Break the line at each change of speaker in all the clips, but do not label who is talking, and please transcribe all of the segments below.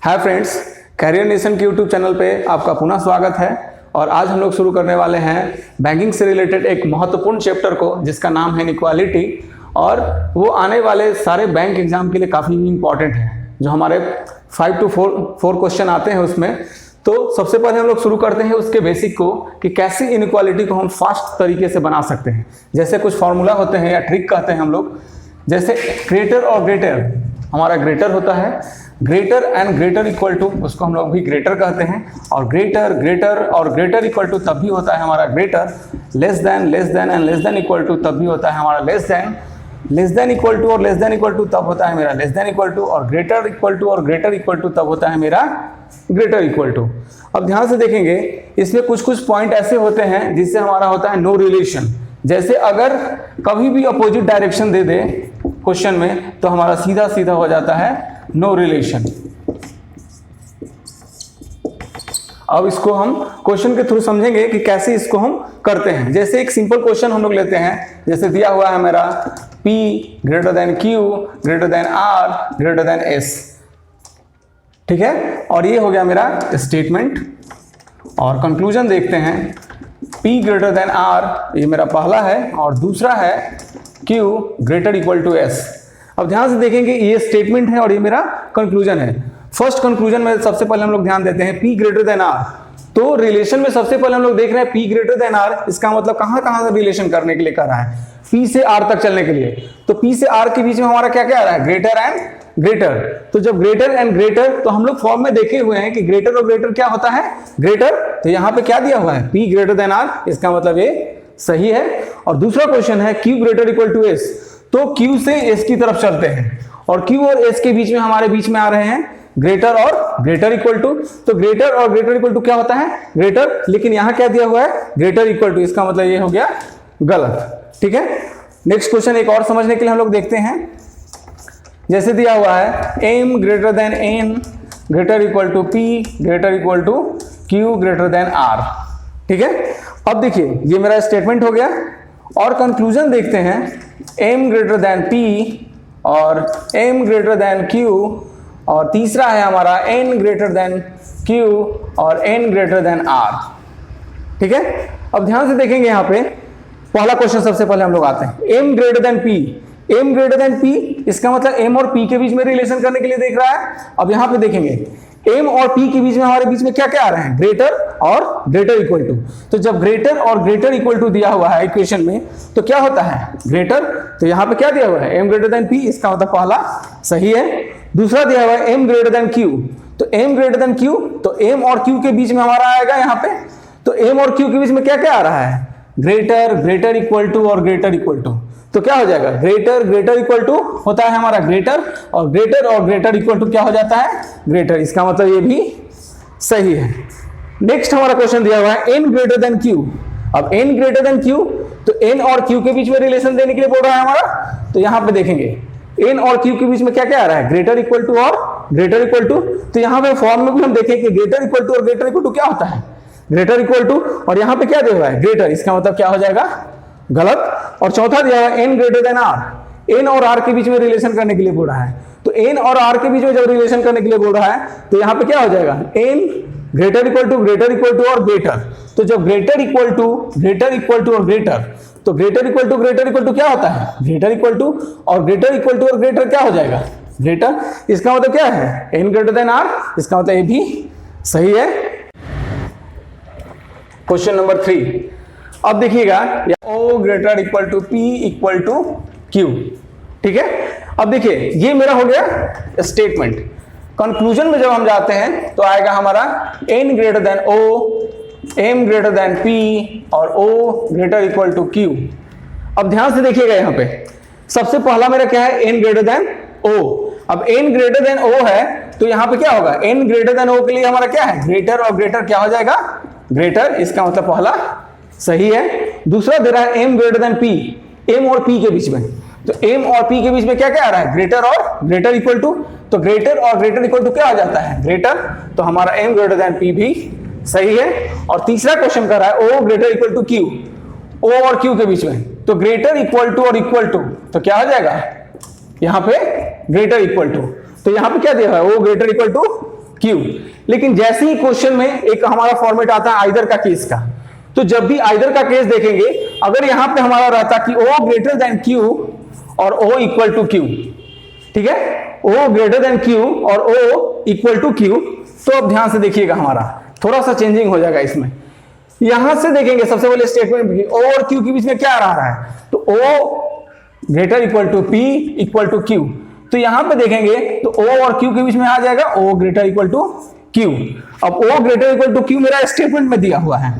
Hi friends, career nation के YouTube channel पे आपका पुनः स्वागत है। और आज हम लोग शुरू करने वाले हैं बैंकिंग से रिलेटेड एक महत्वपूर्ण चैप्टर को जिसका नाम है इनइक्वालिटी। और वो आने वाले सारे बैंक एग्जाम के लिए काफ़ी इंपॉर्टेंट है, जो हमारे 5 to 4 क्वेश्चन आते हैं उसमें। तो सबसे पहले हम लोग शुरू करते हैं उसके बेसिक को कि कैसे इनइक्वालिटी को हम फास्ट तरीके से बना सकते हैं। जैसे कुछ फॉर्मूला होते हैं या ट्रिक कहते हैं हम लोग, जैसे ग्रेटर और ग्रेटर, हमारा ग्रेटर होता है, greater and greater equal to, उसको हम लोग भी ग्रेटर कहते हैं। और ग्रेटर ग्रेटर और ग्रेटर इक्वल टू तब भी होता है हमारा greater. Less than and less than equal to तब भी होता है हमारा लेस देन इक्वल टू और लेस देन इक्वल टू तब होता है मेरा लेस देन इक्वल टू। और ग्रेटर इक्वल टू और ग्रेटर इक्वल टू तब होता है मेरा ग्रेटर इक्वल टू। अब ध्यान से देखेंगे, इसमें कुछ कुछ पॉइंट ऐसे होते हैं जिससे हमारा होता है नो रिलेशन। जैसे अगर कभी भी अपोजिट डायरेक्शन दे दे क्वेश्चन में तो हमारा सीधा सीधा हो जाता है नो रिलेशन। अब इसको हम क्वेश्चन के थ्रू समझेंगे कि कैसे इसको हम करते हैं। जैसे एक सिंपल क्वेश्चन हम लोग लेते हैं, जैसे दिया हुआ है मेरा P greater than Q greater than R greater than S, ठीक है। और ये हो गया मेरा स्टेटमेंट। और कंक्लूजन देखते हैं, P ग्रेटर देन R ये मेरा पहला है और दूसरा है Q greater equal to S। अब ध्यान से देखेंगे, ये स्टेटमेंट है और ये मेरा कंक्लूजन है। फर्स्ट कंक्लूजन में सबसे पहले हम लोग ध्यान देते हैं P ग्रेटर देन R। तो रिलेशन में सबसे पहले हम लोग देख रहे हैं P ग्रेटर देन R, इसका मतलब कहां कहां से रिलेशन करने के लिए कर रहा है, P से R तक चलने के लिए। तो P से R के बीच में हमारा क्या क्या आ रहा है, ग्रेटर एंड ग्रेटर। तो जब ग्रेटर एंड ग्रेटर, तो हम लोग फॉर्म में देखे हुए हैं कि ग्रेटर और ग्रेटर क्या होता है, ग्रेटर। तो यहाँ पे क्या दिया हुआ है, P ग्रेटर देन R, इसका मतलब ये सही है। और दूसरा क्वेश्चन है Q greater equal to S। तो Q से S की तरफ चलते हैं और Q और S के बीच में हमारे बीच में आ रहे हैं ग्रेटर और ग्रेटर इक्वल टू। तो ग्रेटर और ग्रेटर इक्वल टू क्या होता है, ग्रेटर। लेकिन यहां क्या दिया हुआ है, ग्रेटर इक्वल टू, इसका मतलब ये हो गया गलत, ठीक है। नेक्स्ट क्वेश्चन एक और समझने के लिए हम लोग देखते हैं। जैसे दिया हुआ है M greater than N greater equal to P greater equal to Q greater than R, ठीक है। अब देखिए, ये मेरा स्टेटमेंट हो गया। और कंक्लूजन देखते हैं, M ग्रेटर देन P और M ग्रेटर देन Q, और तीसरा है हमारा N ग्रेटर देन Q और N ग्रेटर देन R, ठीक है। अब ध्यान से देखेंगे, यहाँ पे पहला क्वेश्चन सबसे पहले हम लोग आते हैं M greater than P। M greater than P, इसका मतलब M और P के बीच में रिलेशन करने के लिए देख रहा है। अब यहाँ पे देखेंगे M और P के बीच में हमारे बीच में क्या क्या आ रहे हैं, ग्रेटर और ग्रेटर इक्वल टू। तो जब ग्रेटर और ग्रेटर इक्वल टू दिया हुआ है इक्वेशन में तो क्या होता है, ग्रेटर। तो यहाँ पे क्या दिया हुआ है, M ग्रेटर देन P, इसका मतलब पहला सही है। दूसरा दिया हुआ है M ग्रेटर देन Q। तो M ग्रेटर देन Q, तो M और Q के बीच में हमारा आएगा यहाँ पे। तो M और Q के बीच में क्या क्या आ रहा है, ग्रेटर ग्रेटर इक्वल टू और ग्रेटर इक्वल टू। तो क्या हो जाएगा, ग्रेटर ग्रेटर इक्वल टू होता है हमारा ग्रेटर, और ग्रेटर इक्वल टू क्या हो जाता है, ग्रेटर। इसका मतलब ये भी सही है। नेक्स्ट हमारा क्वेश्चन दिया हुआ है N ग्रेटर देन Q। अब N ग्रेटर देन Q, तो N और Q के बीच में रिलेशन देने के लिए बोल रहा है हमारा। तो यहाँ पे देखेंगे N और Q के बीच में क्या क्या आ रहा है, ग्रेटर इक्वल टू और ग्रेटर इक्वल टू। तो यहाँ पे फॉर्म में भी हम देखें कि ग्रेटर इक्वल टू और ग्रेटर इक्वल टू क्या होता है, ग्रेटर इक्वल टू। और यहाँ पे क्या दिया हुआ है, ग्रेटर, इसका मतलब क्या हो जाएगा, गलत। और चौथा दिया हुआ है N greater than R। N और R के बीच में रिलेशन करने के लिए बोल रहा है। तो N और R के बीच में जब रिलेशन करने के लिए बोल रहा है तो यहाँ पे क्या हो जाएगा, N ग्रेटर इक्वल टू और ग्रेटर। तो जब ग्रेटर इक्वल टू और ग्रेटर, तो ग्रेटर इक्वल टू क्या होता है, ग्रेटर इक्वल टू। और ग्रेटर इक्वल टू और ग्रेटर क्या हो जाएगा, ग्रेटर। इसका मतलब क्या है, N ग्रेटर देन R, इसका मतलब ये भी सही है। क्वेश्चन नंबर 3, अब देखिएगा O greater equal to P equal to Q, ठीक है। अब देखिए, ये मेरा हो गया स्टेटमेंट। कंक्लूजन में जब हम जाते हैं तो आएगा हमारा N greater than O, M greater than P और O greater equal to Q। अब ध्यान से देखिएगा, यहाँ पे सबसे पहला मेरा क्या है, N ग्रेटर देन O। अब N ग्रेटर देन O है तो यहाँ पे क्या होगा, N ग्रेटर देन O के लिए हमारा क्या है, ग्रेटर और ग्रेटर क्या हो जाएगा, ग्रेटर। इसका मतलब पहला सही है। दूसरा दे रहा है M greater than P, M और P के बीच में। तो M और P के बीच में क्या क्या आ रहा है, ग्रेटर और ग्रेटर इक्वल टू। तो ग्रेटर और ग्रेटर इक्वल टू क्या आ जाता है, ग्रेटर। तो हमारा M ग्रेटर देन P भी सही है। और तीसरा क्वेश्चन कर रहा है O greater equal to Q, O और Q के बीच में। तो ग्रेटर इक्वल टू और इक्वल टू, तो क्या हो जाएगा यहाँ पे, ग्रेटर इक्वल टू। तो यहाँ पे क्या दिया हुआ है, O greater equal to Q. लेकिन जैसे ही क्वेश्चन में एक हमारा फॉर्मेट आता है आइदर का केस का, तो जब भी आइदर का केस देखेंगे, अगर यहां पे हमारा रहता कि O ग्रेटर देन Q और O इक्वल टू Q, ठीक है, O ग्रेटर देन Q और O इक्वल टू Q, तो अब ध्यान से देखिएगा हमारा थोड़ा सा चेंजिंग हो जाएगा इसमें। यहां से देखेंगे सबसे पहले स्टेटमेंट O और Q के बीच में क्या आ रहा है, तो O greater equal to P equal to Q, तो यहां पे देखेंगे तो O और Q के बीच में आ जाएगा O greater equal to Q। अब O greater equal to Q मेरा स्टेटमेंट में दिया हुआ है,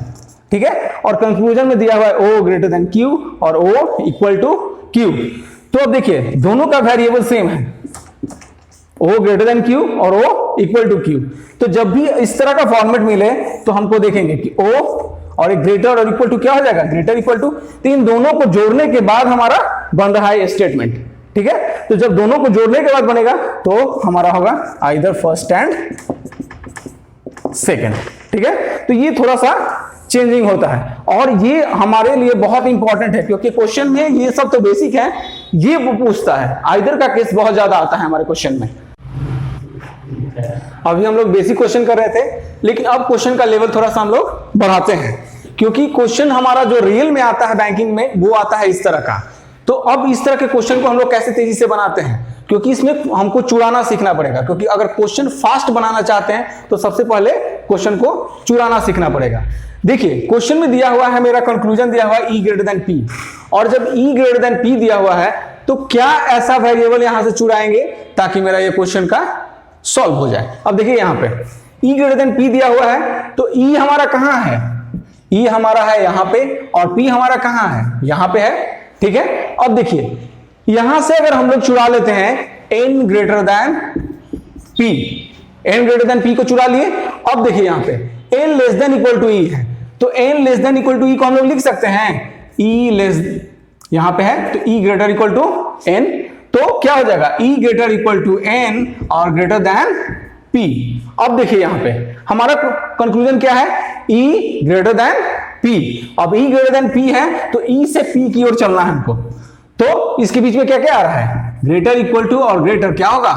ठीक है, और कंक्लूजन में दिया हुआ है O ग्रेटर देन Q और O इक्वल टू Q। तो अब देखिए दोनों का वेरिएबल सेम है, O ग्रेटर देन Q और O इक्वल टू Q। तो जब भी इस तरह का फॉर्मेट मिले तो हमको देखेंगे कि O और एक ग्रेटर और इक्वल टू क्या हो जाएगा, ग्रेटर इक्वल टू, तो इन दोनों को जोड़ने के बाद हमारा बन रहा है स्टेटमेंट, ठीक है। तो जब दोनों को जोड़ने के बाद बनेगा तो हमारा होगा आइदर फर्स्ट एंड सेकेंड, ठीक है। तो ये थोड़ा सा चेंजिंग होता है और ये हमारे लिए बहुत इंपॉर्टेंट है, क्योंकि क्वेश्चन में ये सब तो बेसिक है, ये वो पूछता है, आइदर का केस बहुत ज्यादा आता है हमारे क्वेश्चन में। अभी हम लोग बेसिक क्वेश्चन कर रहे थे, लेकिन अब क्वेश्चन का लेवल थोड़ा सा हम लोग बढ़ाते हैं, क्योंकि क्वेश्चन हमारा जो रियल में आता है बैंकिंग में वो आता है इस तरह का। तो अब इस तरह के क्वेश्चन को हम लोग कैसे तेजी से बनाते हैं, क्योंकि इसमें हमको चुराना सीखना पड़ेगा, क्योंकि अगर क्वेश्चन फास्ट बनाना चाहते हैं तो सबसे पहले क्वेश्चन को चुराना सीखना पड़ेगा। देखिए क्वेश्चन में दिया हुआ है, मेरा कंक्लूजन दिया हुआ है E ग्रेटर देन P, और जब E ग्रेटर देन P दिया हुआ है तो क्या ऐसा वेरिएबल यहां से चुराएंगे ताकि मेरा ये क्वेश्चन का सॉल्व हो जाए। अब देखिए यहां पे E ग्रेटर देन P दिया हुआ है, तो E हमारा कहां है, E हमारा है यहां पे और P हमारा कहां है, यहां पे है, ठीक है। अब देखिए यहां से अगर हम लोग चुरा लेते हैं N greater than P, N greater than P को चुरा लिए। अब देखिए यहां पे N less than equal to E है, तो N less than equal to E को हम लोग लिख सकते हैं E लेस, यहां पे है तो E greater equal to N, तो क्या हो जाएगा E greater equal to N और ग्रेटर देन P। अब देखिए यहां पे हमारा कंक्लूजन क्या है, E ग्रेटर देन P। अब E ग्रेटर देन P है तो E से P की ओर चलना है हमको, तो इसके बीच में क्या क्या आ रहा है, ग्रेटर इक्वल टू और ग्रेटर क्या होगा,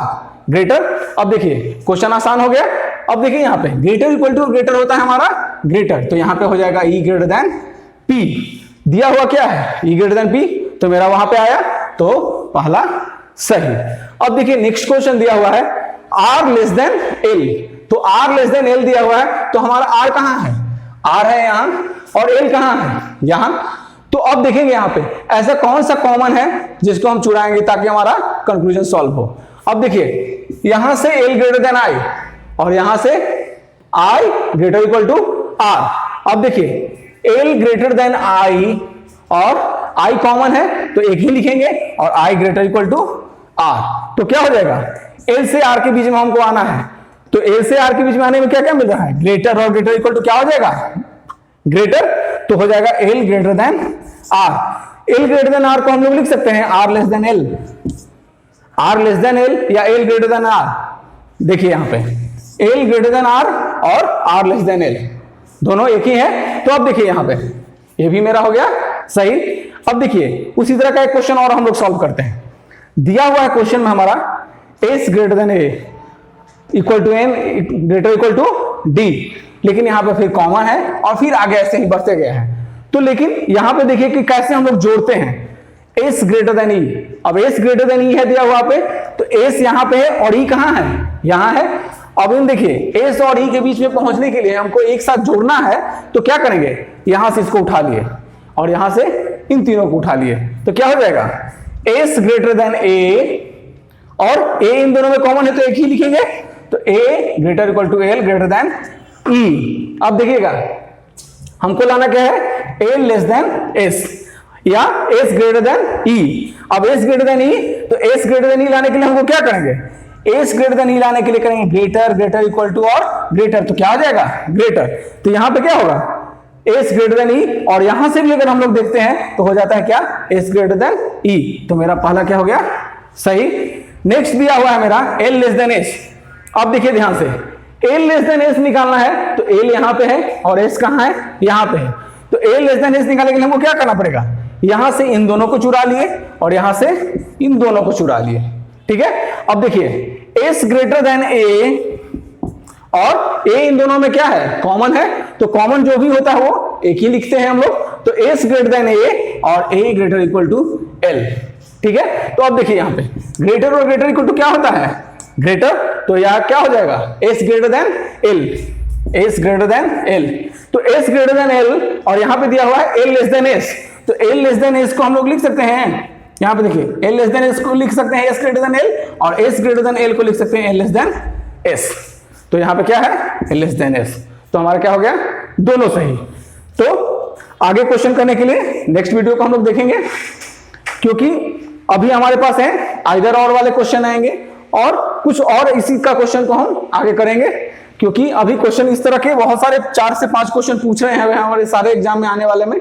ग्रेटर। अब देखिए क्वेश्चन आसान हो गया। अब देखिए यहां पे ग्रेटर इक्वल टू ग्रेटर होता है हमारा ग्रेटर, तो यहां पे हो जाएगा E ग्रेटर देन P। दिया हुआ क्या है E ग्रेटर देन P, तो मेरा वहां पे आया, तो पहला सही। अब देखिए नेक्स्ट क्वेश्चन दिया हुआ है R लेस देन L, तो R लेस देन L दिया हुआ है, तो हमारा R कहां है, R है यहां और L कहां है, यहां। तो अब देखेंगे यहां पे ऐसा कौन सा कॉमन है जिसको हम चुराएंगे ताकि हमारा कंक्लूजन सॉल्व हो। अब देखिए यहां से L ग्रेटर देन I और यहां से I greater equal to R। अब देखिए L ग्रेटर देन I और I कॉमन है तो एक ही लिखेंगे और I greater equal to R, तो क्या हो जाएगा L से R के बीच में हमको आना है, तो L से R के बीच में आने में क्या क्या मिल रहा है, ग्रेटर और ग्रेटर इक्वल टू क्या हो जाएगा, ग्रेटर, तो हो जाएगा L greater than R। L greater than R को हम लोग लिख सकते हैं R less than L, R less than L या L ग्रेटर देन R। देखिए यहां पे L ग्रेटर देन R और R लेस देन L दोनों एक ही है, तो अब देखिए यहां पे ये भी मेरा हो गया सही। अब देखिए उसी तरह का एक क्वेश्चन और हम लोग सॉल्व करते हैं। दिया हुआ है क्वेश्चन में हमारा S greater than A equal to N greater equal to D, लेकिन यहां पे फिर कॉमन है और फिर आगे ऐसे ही बढ़ते गए हैं। तो लेकिन यहां पे देखिए कि कैसे हम लोग जोड़ते हैं S ग्रेटर देन E। अब S ग्रेटर देन E है दिया हुआ पे, तो S यहां पे है और E कहां है, यहां है। अब इन देखिए S और E के बीच में पहुंचने के लिए हमको एक साथ जोड़ना है, तो क्या करेंगे, यहां से इसको उठा लिए और यहां से इन तीनों को उठा लिए, तो क्या हो जाएगा S ग्रेटर देन A और A इन दोनों में कॉमन है तो एक ही लिखेंगे, तो A greater equal to L greater than E। अब देखिएगा हमको लाना क्या है, L लेस देन S या S ग्रेटर देन E। अब S ग्रेटर देन E, तो S ग्रेटर देन E लाने के लिए हमको क्या करेंगे, S ग्रेटर देन E लाने के लिए करेंगे ग्रेटर, ग्रेटर इक्वल टू और ग्रेटर, तो क्या आ जाएगा ग्रेटर। तो यहां पे क्या होगा S ग्रेटर देन E, और यहां से भी अगर हम लोग देखते हैं तो हो जाता है क्या S ग्रेटर देन E, तो मेरा पहला क्या हो गया सही। नेक्स्ट दिया हुआ है मेरा L लेस देन S। अब देखिए ध्यान से L लेस देन S निकालना है, तो L यहां पे है और S कहां है, यहां पे है। तो L लेस देन S निकालने के लिए हमको क्या करना पड़ेगा, यहां से इन दोनों को चुरा लिए और यहां से इन दोनों को चुरा लिए, ठीक है। अब देखिए S ग्रेटर देन A और ए इन दोनों में क्या है, कॉमन है, तो कॉमन जो भी होता है वो एक ही लिखते हैं हम लोग, तो एस ग्रेटर देन ए और ए ग्रेटर इक्वल टू एल। ठीक है, तो अब देखिए यहाँ पे ग्रेटर और ग्रेटर इक्वल टू क्या होता है, ग्रेटर, तो यहाँ क्या हो जाएगा, S greater than L, S greater than L, तो एस ग्रेटर देन एल और यहाँ पे दिया हुआ है एल लेस देन एस, तो एल लेस देन एस को हम लोग लिख सकते हैं, यहाँ पे देखिए एल लेस देन एस को लिख सकते हैं एस ग्रेटर देन एल, और एस ग्रेटर देन एल को लिख सकते हैं एल लेस देन एस, तो यहाँ पे क्या है, एल लेस देन एस, तो हमारा क्या हो गया, दोनों सही। तो आगे क्वेश्चन करने के लिए नेक्स्ट वीडियो को हम लोग देखेंगे, क्योंकि अभी हमारे पास है आइदर और वाले क्वेश्चन आएंगे और कुछ और इसी का क्वेश्चन को हम आगे करेंगे, क्योंकि अभी क्वेश्चन इस तरह के बहुत सारे 4 से 5 क्वेश्चन पूछ रहे हैं हमारे सारे एग्जाम में आने वाले में,